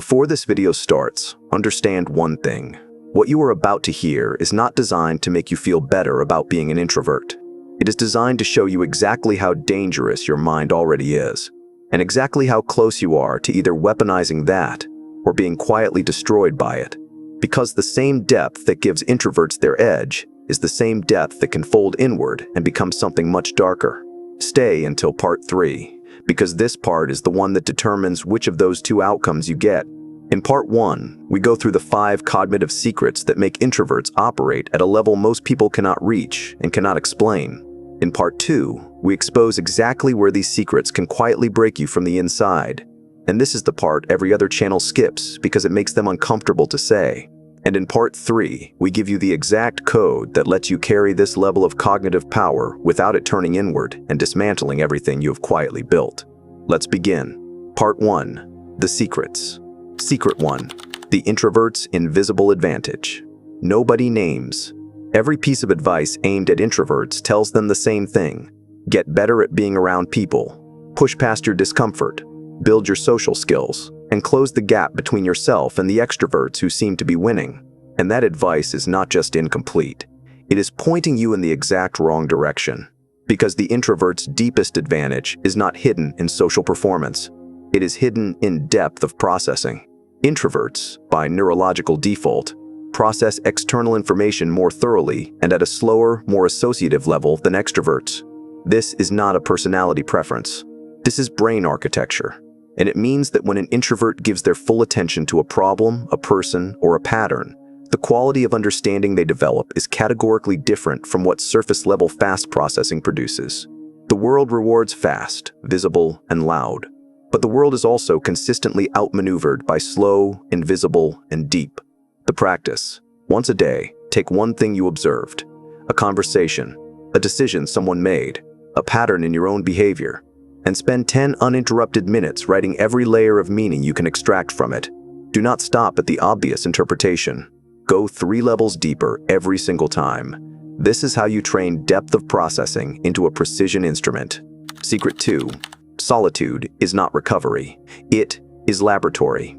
Before this video starts, understand one thing. What you are about to hear is not designed to make you feel better about being an introvert. It is designed to show you exactly how dangerous your mind already is, and exactly how close you are to either weaponizing that or being quietly destroyed by it. Because the same depth that gives introverts their edge is the same depth that can fold inward and become something much darker. Stay until part 3, because this part is the one that determines which of those two outcomes you get. In part 1, we go through the 5 cognitive secrets that make introverts operate at a level most people cannot reach and cannot explain. In part 2, we expose exactly where these secrets can quietly break you from the inside. And this is the part every other channel skips because it makes them uncomfortable to say. And in part 3, we give you the exact code that lets you carry this level of cognitive power without it turning inward and dismantling everything you have quietly built. Let's begin. Part 1. The Secrets. Secret 1. The Introvert's Invisible Advantage. Nobody names. Every piece of advice aimed at introverts tells them the same thing. Get better at being around people. Push past your discomfort. Build your social skills. And close the gap between yourself and the extroverts who seem to be winning. And that advice is not just incomplete. It is pointing you in the exact wrong direction. Because the introvert's deepest advantage is not hidden in social performance. It is hidden in depth of processing. Introverts, by neurological default, process external information more thoroughly and at a slower, more associative level than extroverts. This is not a personality preference. This is brain architecture. And it means that when an introvert gives their full attention to a problem, a person, or a pattern, the quality of understanding they develop is categorically different from what surface-level fast processing produces. The world rewards fast, visible, and loud. But the world is also consistently outmaneuvered by slow, invisible, and deep. The practice. Once a day, take one thing you observed. A conversation, a decision someone made, a pattern in your own behavior, and spend 10 uninterrupted minutes writing every layer of meaning you can extract from it. Do not stop at the obvious interpretation. Go 3 levels deeper every single time. This is how you train depth of processing into a precision instrument. Secret 2. Solitude is not recovery. It is laboratory.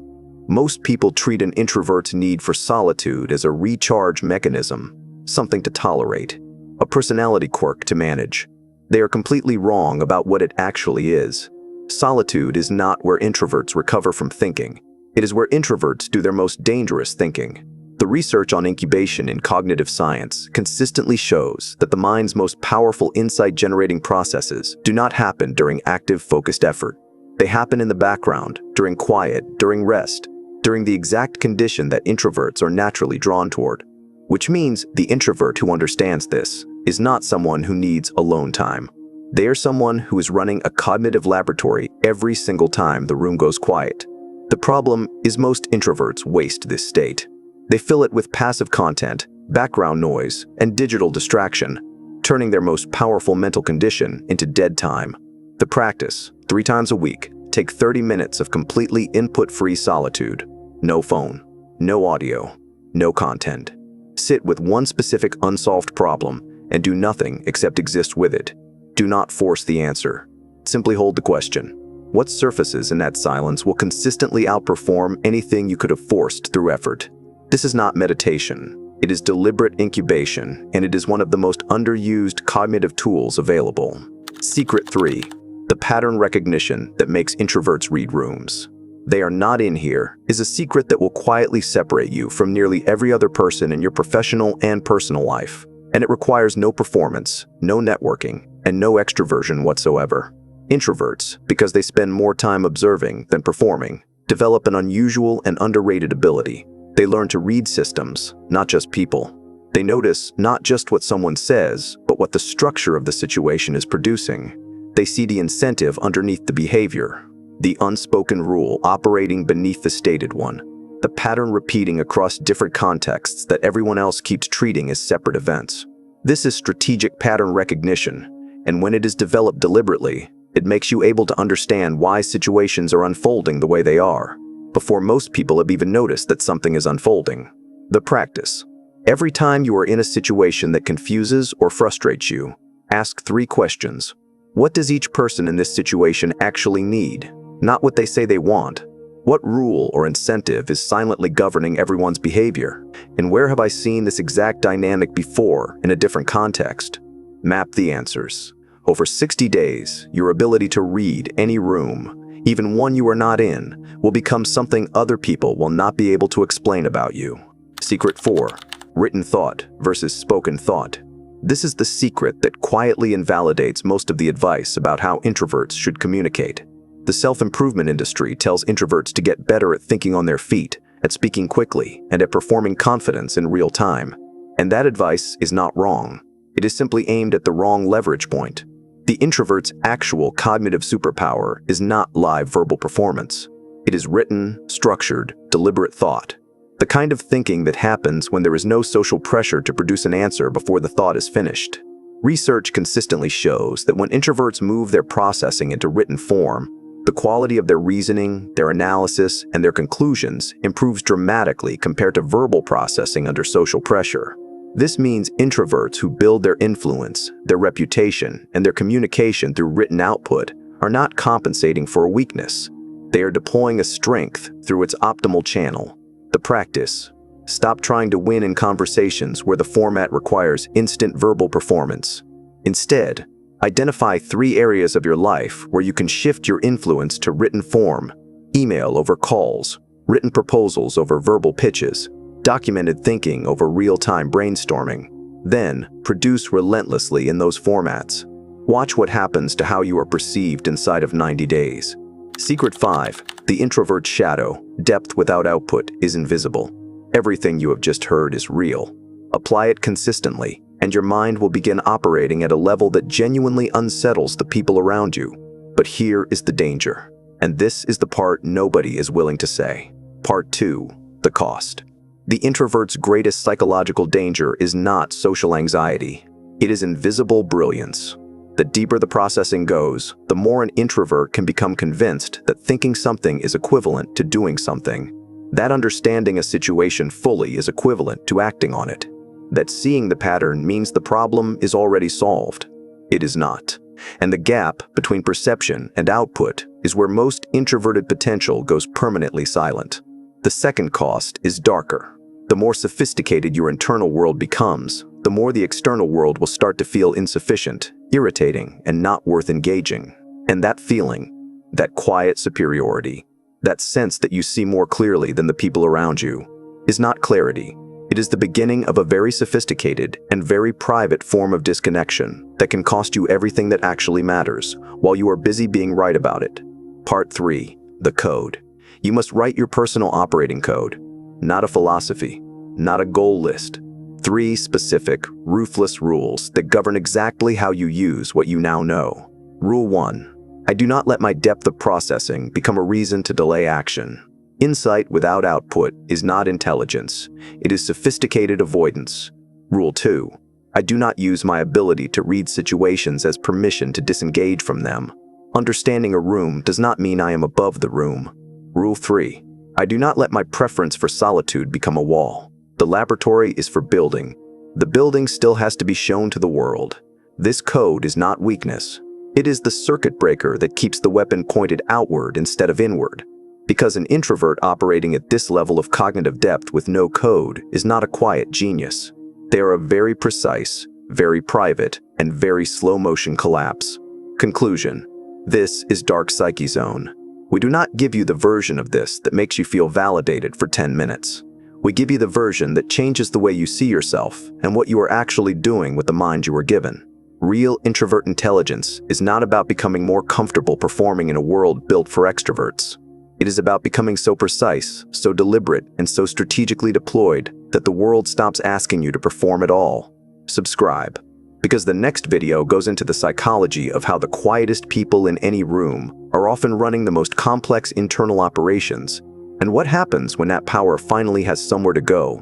Most people treat an introvert's need for solitude as a recharge mechanism, something to tolerate, a personality quirk to manage. They are completely wrong about what it actually is. Solitude is not where introverts recover from thinking. It is where introverts do their most dangerous thinking. The research on incubation in cognitive science consistently shows that the mind's most powerful insight-generating processes do not happen during active, focused effort. They happen in the background, during quiet, during rest, during the exact condition that introverts are naturally drawn toward. Which means the introvert who understands this is not someone who needs alone time. They are someone who is running a cognitive laboratory every single time the room goes quiet. The problem is most introverts waste this state. They fill it with passive content, background noise, and digital distraction, turning their most powerful mental condition into dead time. The practice, 3 times a week, take 30 minutes of completely input-free solitude. No phone, no audio, no content. Sit with one specific unsolved problem and do nothing except exist with it. Do not force the answer. Simply hold the question. What surfaces in that silence will consistently outperform anything you could have forced through effort? This is not meditation. It is deliberate incubation, and it is one of the most underused cognitive tools available. Secret 3. The pattern recognition that makes introverts read rooms. They are not in here is a secret that will quietly separate you from nearly every other person in your professional and personal life. And it requires no performance, no networking, and no extroversion whatsoever. Introverts, because they spend more time observing than performing, develop an unusual and underrated ability. They learn to read systems, not just people. They notice not just what someone says, but what the structure of the situation is producing. They see the incentive underneath the behavior, the unspoken rule operating beneath the stated one. The pattern repeating across different contexts that everyone else keeps treating as separate events. This is strategic pattern recognition, and when it is developed deliberately, it makes you able to understand why situations are unfolding the way they are, before most people have even noticed that something is unfolding. The practice. Every time you are in a situation that confuses or frustrates you, ask 3 questions. What does each person in this situation actually need? Not what they say they want. What rule or incentive is silently governing everyone's behavior? And where have I seen this exact dynamic before in a different context? Map the answers. Over 60 days, your ability to read any room, even one you are not in, will become something other people will not be able to explain about you. Secret 4. Written thought versus spoken thought. This is the secret that quietly invalidates most of the advice about how introverts should communicate. The self-improvement industry tells introverts to get better at thinking on their feet, at speaking quickly, and at performing confidence in real time. And that advice is not wrong. It is simply aimed at the wrong leverage point. The introvert's actual cognitive superpower is not live verbal performance. It is written, structured, deliberate thought. The kind of thinking that happens when there is no social pressure to produce an answer before the thought is finished. Research consistently shows that when introverts move their processing into written form, the quality of their reasoning, their analysis, and their conclusions improves dramatically compared to verbal processing under social pressure. This means introverts who build their influence, their reputation, and their communication through written output are not compensating for a weakness. They are deploying a strength through its optimal channel, the practice. Stop trying to win in conversations where the format requires instant verbal performance. Instead, identify 3 areas of your life where you can shift your influence to written form: email over calls, written proposals over verbal pitches, documented thinking over real-time brainstorming. Then, produce relentlessly in those formats. Watch what happens to how you are perceived inside of 90 days. Secret 5. The introvert's shadow. Depth without output is invisible. Everything you have just heard is real. Apply it consistently, and your mind will begin operating at a level that genuinely unsettles the people around you. But here is the danger, and this is the part nobody is willing to say. Part 2. The cost. The introvert's greatest psychological danger is not social anxiety. It is invisible brilliance. The deeper the processing goes, the more an introvert can become convinced that thinking something is equivalent to doing something. That understanding a situation fully is equivalent to acting on it. That seeing the pattern means the problem is already solved. It is not. And the gap between perception and output is where most introverted potential goes permanently silent. The second cost is darker. The more sophisticated your internal world becomes, the more the external world will start to feel insufficient, irritating, and not worth engaging. And that feeling, that quiet superiority, that sense that you see more clearly than the people around you, is not clarity. It is the beginning of a very sophisticated and very private form of disconnection that can cost you everything that actually matters while you are busy being right about it. Part 3. The code. You must write your personal operating code, not a philosophy, not a goal list. 3 specific, ruthless rules that govern exactly how you use what you now know. Rule 1. I do not let my depth of processing become a reason to delay action. Insight without output is not intelligence. It is sophisticated avoidance. Rule 2. I do not use my ability to read situations as permission to disengage from them. Understanding a room does not mean I am above the room. Rule 3. I do not let my preference for solitude become a wall. The laboratory is for building. The building still has to be shown to the world. This code is not weakness. It is the circuit breaker that keeps the weapon pointed outward instead of inward. Because an introvert operating at this level of cognitive depth with no code is not a quiet genius. They are a very precise, very private, and very slow-motion collapse. Conclusion. This is Dark Psyche Zone. We do not give you the version of this that makes you feel validated for 10 minutes. We give you the version that changes the way you see yourself and what you are actually doing with the mind you were given. Real introvert intelligence is not about becoming more comfortable performing in a world built for extroverts. It is about becoming so precise, so deliberate, and so strategically deployed that the world stops asking you to perform at all. Subscribe, because the next video goes into the psychology of how the quietest people in any room are often running the most complex internal operations, and what happens when that power finally has somewhere to go